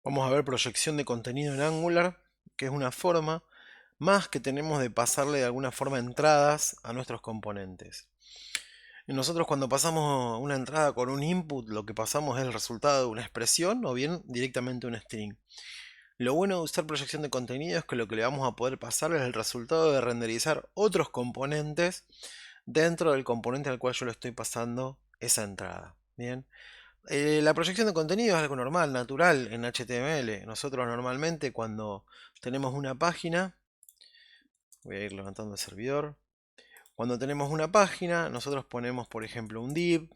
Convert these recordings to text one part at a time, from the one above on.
Vamos a ver proyección de contenido en Angular, que es una forma más que tenemos de pasarle de alguna forma entradas a nuestros componentes. Y nosotros cuando pasamos una entrada con un input, lo que pasamos es el resultado de una expresión o bien directamente un string. Lo bueno de usar proyección de contenido es que lo que le vamos a poder pasar es el resultado de renderizar otros componentes dentro del componente al cual yo le estoy pasando esa entrada. Bien. La proyección de contenido es algo normal, natural en HTML. Nosotros normalmente cuando tenemos una página, voy a ir levantando el servidor. Cuando tenemos una página, nosotros ponemos por ejemplo un div,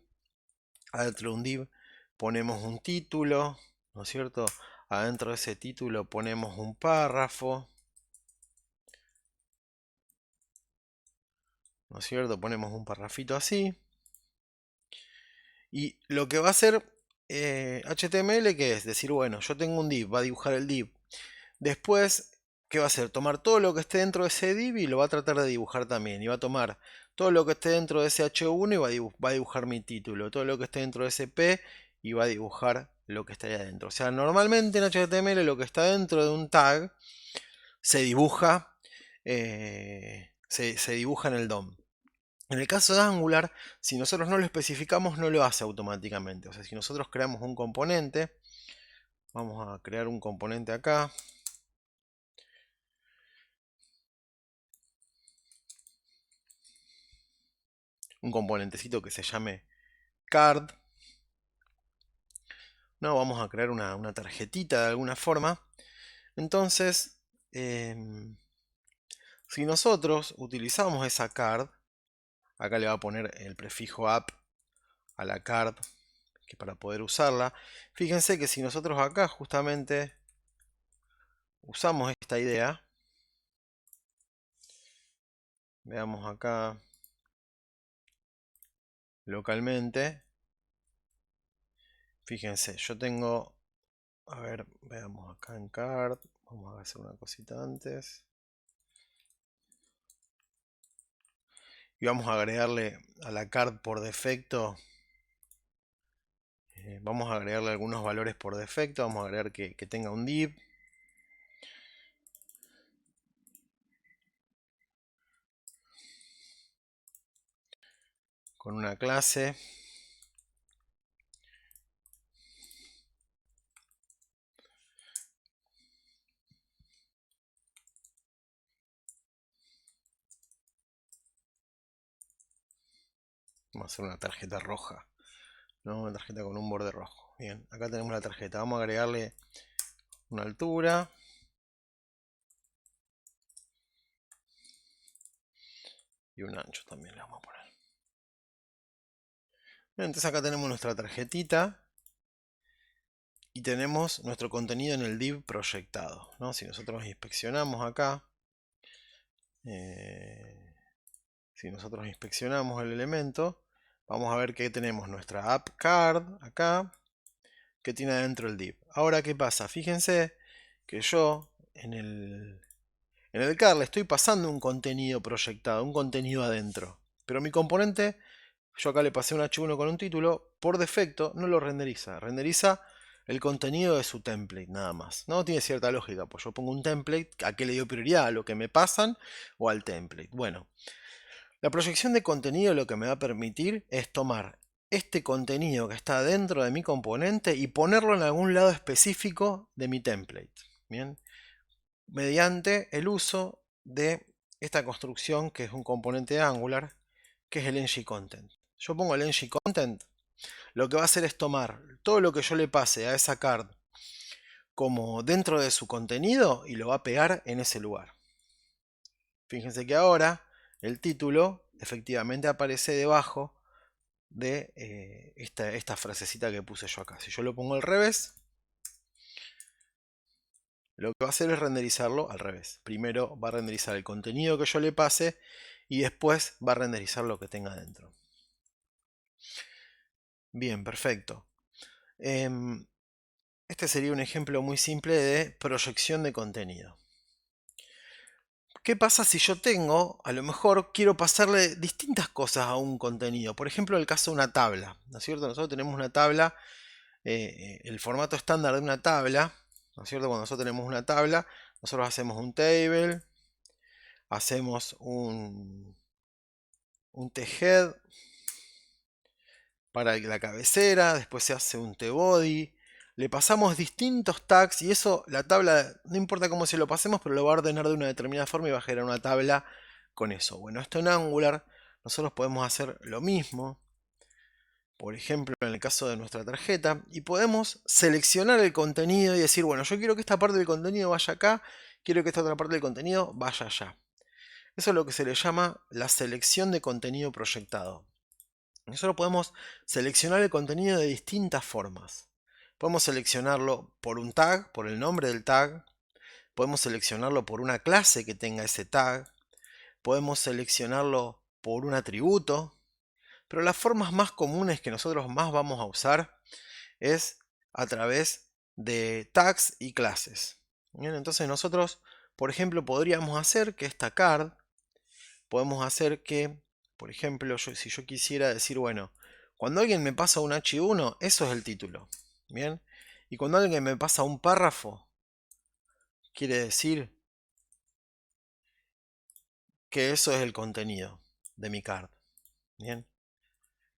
adentro de un div ponemos un título, ¿no es cierto? Adentro de ese título ponemos un párrafo, ¿no es cierto? Ponemos un parrafito así. Y lo que va a hacer HTML, que es decir, bueno, yo tengo un div, va a dibujar el div. Después, ¿qué va a hacer? Tomar todo lo que esté dentro de ese div y lo va a tratar de dibujar también. Y va a tomar todo lo que esté dentro de ese h1 y va a dibujar mi título. Todo lo que esté dentro de ese p y va a dibujar lo que está ahí adentro. O sea, normalmente en HTML lo que está dentro de un tag se dibuja, se dibuja en el DOM. En el caso de Angular, si nosotros no lo especificamos, no lo hace automáticamente. O sea, si nosotros creamos un componente, vamos a crear un componente acá. Un componentecito que se llame card. No, vamos a crear una tarjetita de alguna forma. Entonces, si nosotros utilizamos esa card, acá le va a poner el prefijo app a la card, que para poder usarla. Fíjense que si nosotros acá justamente usamos esta idea, veamos acá localmente, fíjense, yo tengo, a ver, veamos acá en card, vamos a hacer una cosita antes. Y vamos a agregarle a la card por defecto, vamos a agregarle algunos valores por defecto, vamos a agregar que tenga un div. Con una clase. Vamos a hacer una tarjeta roja, ¿no? Una tarjeta con un borde rojo. Bien, acá tenemos la tarjeta. Vamos a agregarle una altura. Y un ancho también le vamos a poner. Bien, entonces acá tenemos nuestra tarjetita. Y tenemos nuestro contenido en el div proyectado, ¿no? Si nosotros inspeccionamos acá. Si nosotros inspeccionamos el elemento, vamos a ver que tenemos nuestra app card acá, que tiene adentro el div. Ahora, ¿qué pasa? Fíjense que yo en el card le estoy pasando un contenido proyectado, un contenido adentro. Pero mi componente, yo acá le pasé un h1 con un título, por defecto no lo renderiza. Renderiza el contenido de su template, nada más. No tiene cierta lógica, pues yo pongo un template, ¿a qué le dio prioridad? ¿A lo que me pasan o al template? Bueno, la proyección de contenido lo que me va a permitir es tomar este contenido que está dentro de mi componente y ponerlo en algún lado específico de mi template. Bien, mediante el uso de esta construcción que es un componente de Angular, que es el ngContent. Yo pongo el ngContent, lo que va a hacer es tomar todo lo que yo le pase a esa card como dentro de su contenido y lo va a pegar en ese lugar. Fíjense que ahora el título efectivamente aparece debajo de esta frasecita que puse yo acá. Si yo lo pongo al revés, lo que va a hacer es renderizarlo al revés. Primero va a renderizar el contenido que yo le pase y después va a renderizar lo que tenga dentro. Bien, perfecto. Este sería un ejemplo muy simple de proyección de contenido. ¿Qué pasa si yo tengo, a lo mejor quiero pasarle distintas cosas a un contenido? Por ejemplo, el caso de una tabla, ¿no es cierto? Nosotros tenemos una tabla, el formato estándar de una tabla ¿no es cierto? Cuando nosotros tenemos una tabla, nosotros hacemos un table, hacemos un t-head para la cabecera, después se hace un t-body, le pasamos distintos tags y eso, la tabla, no importa cómo se lo pasemos, pero lo va a ordenar de una determinada forma y va a generar una tabla con eso. Bueno, esto en Angular, nosotros podemos hacer lo mismo. Por ejemplo, en el caso de nuestra tarjeta, y podemos seleccionar el contenido y decir, bueno, yo quiero que esta parte del contenido vaya acá, quiero que esta otra parte del contenido vaya allá. Eso es lo que se le llama la selección de contenido proyectado. Nosotros podemos seleccionar el contenido de distintas formas. Podemos seleccionarlo por un tag, por el nombre del tag. Podemos seleccionarlo por una clase que tenga ese tag. Podemos seleccionarlo por un atributo. Pero las formas más comunes que nosotros más vamos a usar es a través de tags y clases. Bien, entonces nosotros, por ejemplo, podríamos hacer que esta card, podemos hacer que, por ejemplo, si yo quisiera decir, bueno, cuando alguien me pasa un H1, eso es el título. Bien, y cuando alguien me pasa un párrafo, quiere decir que eso es el contenido de mi card. Bien,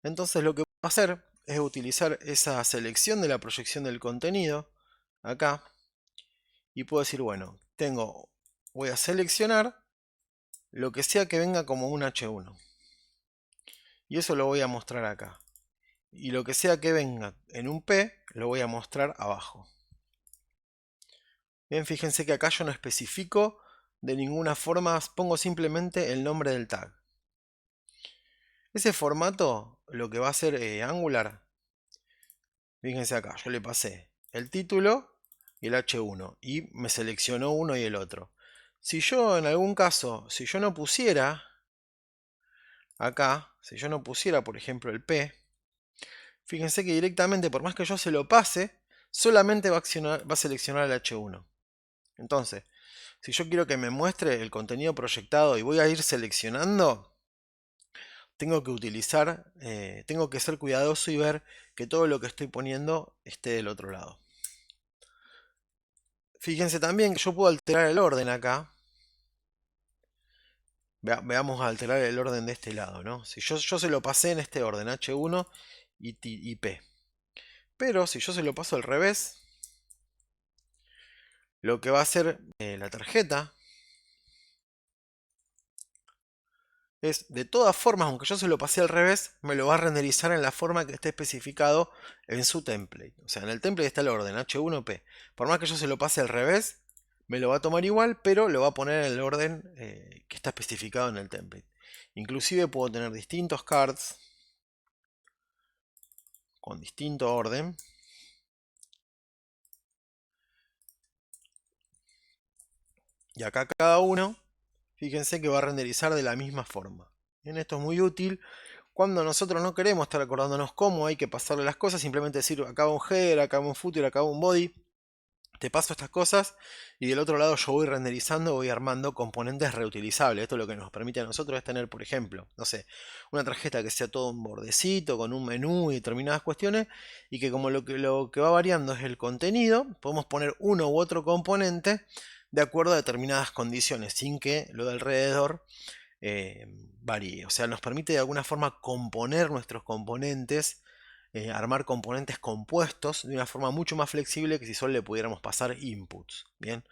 entonces lo que voy a hacer es utilizar esa selección de la proyección del contenido acá y puedo decir, bueno, voy a seleccionar lo que sea que venga como un H1 y eso lo voy a mostrar acá, y lo que sea que venga en un P lo voy a mostrar abajo. Bien, fíjense que acá yo no especifico de ninguna forma, pongo simplemente el nombre del tag. Ese formato lo que va a hacer Angular, fíjense acá, yo le pasé el título y el H1 y me seleccionó uno y el otro. Si yo en algún caso, si yo no pusiera acá, si yo no pusiera por ejemplo el P, fíjense que directamente por más que yo se lo pase, solamente va a seleccionar el H1. Entonces, si yo quiero que me muestre el contenido proyectado y voy a ir seleccionando, tengo que utilizar, tengo que ser cuidadoso y ver que todo lo que estoy poniendo esté del otro lado. Fíjense también que yo puedo alterar el orden acá. Veamos alterar el orden de este lado, ¿no? Si yo se lo pasé en este orden, H1 y P. Pero si yo se lo paso al revés, lo que va a hacer la tarjeta es, de todas formas, aunque yo se lo pasé al revés, me lo va a renderizar en la forma que esté especificado en su template. O sea, en el template está el orden H1P. Por más que yo se lo pase al revés, me lo va a tomar igual, pero lo va a poner en el orden que está especificado en el template. Inclusive puedo tener distintos cards con distinto orden. Y acá cada uno, fíjense que va a renderizar de la misma forma. Bien, esto es muy útil cuando nosotros no queremos estar acordándonos cómo hay que pasarle las cosas, simplemente decir acá va un header, acá va un footer, acá va un body. Te paso estas cosas y del otro lado yo voy renderizando, voy armando componentes reutilizables. Esto lo que nos permite a nosotros es tener, por ejemplo, no sé, una tarjeta que sea todo un bordecito con un menú y determinadas cuestiones y que como lo que va variando es el contenido, podemos poner uno u otro componente de acuerdo a determinadas condiciones sin que lo de alrededor varíe. O sea, nos permite de alguna forma componer nuestros componentes, armar componentes compuestos de una forma mucho más flexible que si solo le pudiéramos pasar inputs. Bien,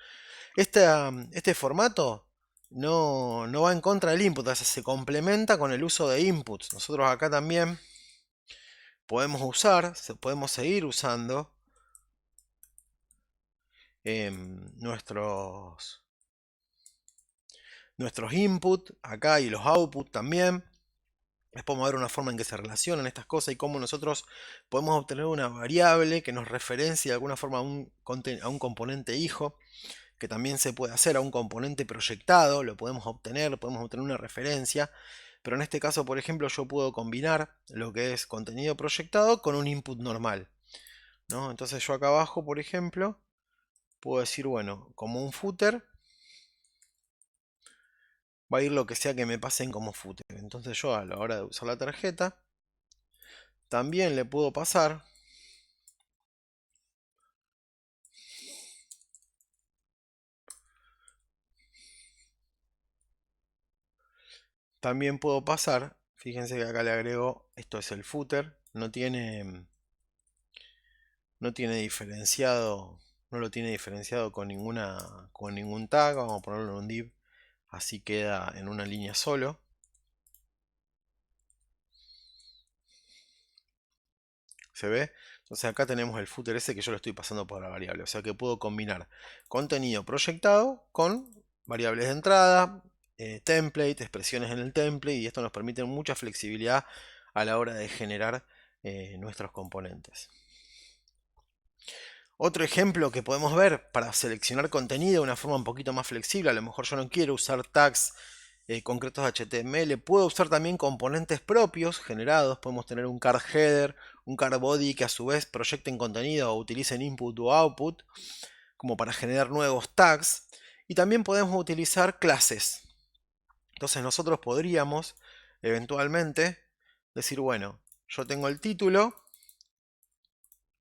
este formato no va en contra del input, o sea, se complementa con el uso de inputs. Nosotros acá también podemos seguir usando nuestros inputs acá y los outputs también. Les podemos ver una forma en que se relacionan estas cosas y cómo nosotros podemos obtener una variable que nos referencie de alguna forma a un componente hijo, que también se puede hacer a un componente proyectado, lo podemos obtener una referencia, pero en este caso, por ejemplo, yo puedo combinar lo que es contenido proyectado con un input normal, ¿no? Entonces yo acá abajo, por ejemplo, puedo decir, bueno, como un footer, va a ir lo que sea que me pasen como footer. Entonces yo a la hora de usar la tarjeta, también le puedo pasar también puedo pasar, fíjense que acá le agrego, esto es el footer, no tiene diferenciado, no lo tiene diferenciado con ningún tag, vamos a ponerlo en un div, así queda en una línea solo. ¿Se ve? Entonces acá tenemos el footer ese que yo lo estoy pasando por la variable, o sea que puedo combinar contenido proyectado con variables de entrada, template, expresiones en el template, y esto nos permite mucha flexibilidad a la hora de generar nuestros componentes. Otro ejemplo que podemos ver para seleccionar contenido de una forma un poquito más flexible, a lo mejor yo no quiero usar tags concretos HTML, puedo usar también componentes propios generados, podemos tener un card header, un card body que a su vez proyecten contenido o utilicen input o output como para generar nuevos tags, y también podemos utilizar clases. Entonces nosotros podríamos eventualmente decir, bueno, yo tengo el título,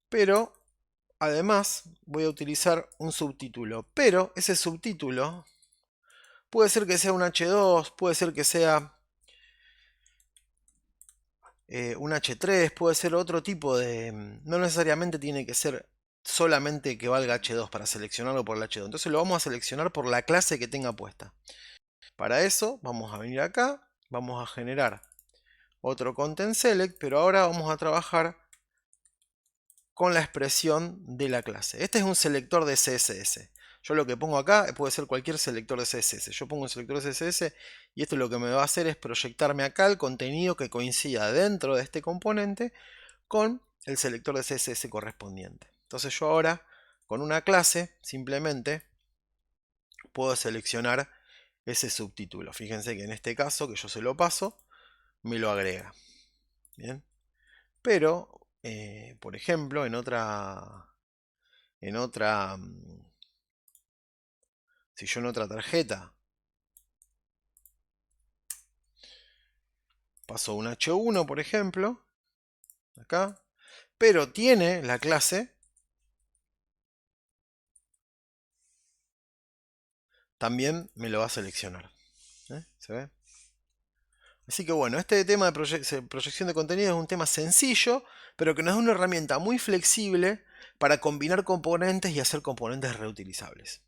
pero además voy a utilizar un subtítulo, pero ese subtítulo puede ser que sea un H2, puede ser que sea un H3, puede ser otro tipo de... No necesariamente tiene que ser solamente que valga H2 para seleccionarlo por el H2. Entonces lo vamos a seleccionar por la clase que tenga puesta. Para eso vamos a venir acá, vamos a generar otro content select, pero ahora vamos a trabajar con la expresión de la clase. Este es un selector de CSS. Yo lo que pongo acá puede ser cualquier selector de CSS. Yo pongo un selector de CSS y esto lo que me va a hacer es proyectarme acá el contenido que coincida dentro de este componente con el selector de CSS correspondiente. Entonces yo ahora con una clase simplemente puedo seleccionar ese subtítulo. Fíjense que en este caso que yo se lo paso, me lo agrega. Bien. Pero, por ejemplo, si yo en otra tarjeta paso un H1, por ejemplo, acá, pero tiene la clase, también me lo va a seleccionar. ¿Se ve? Así que bueno, este tema de proyección de contenido es un tema sencillo, pero que nos da una herramienta muy flexible para combinar componentes y hacer componentes reutilizables.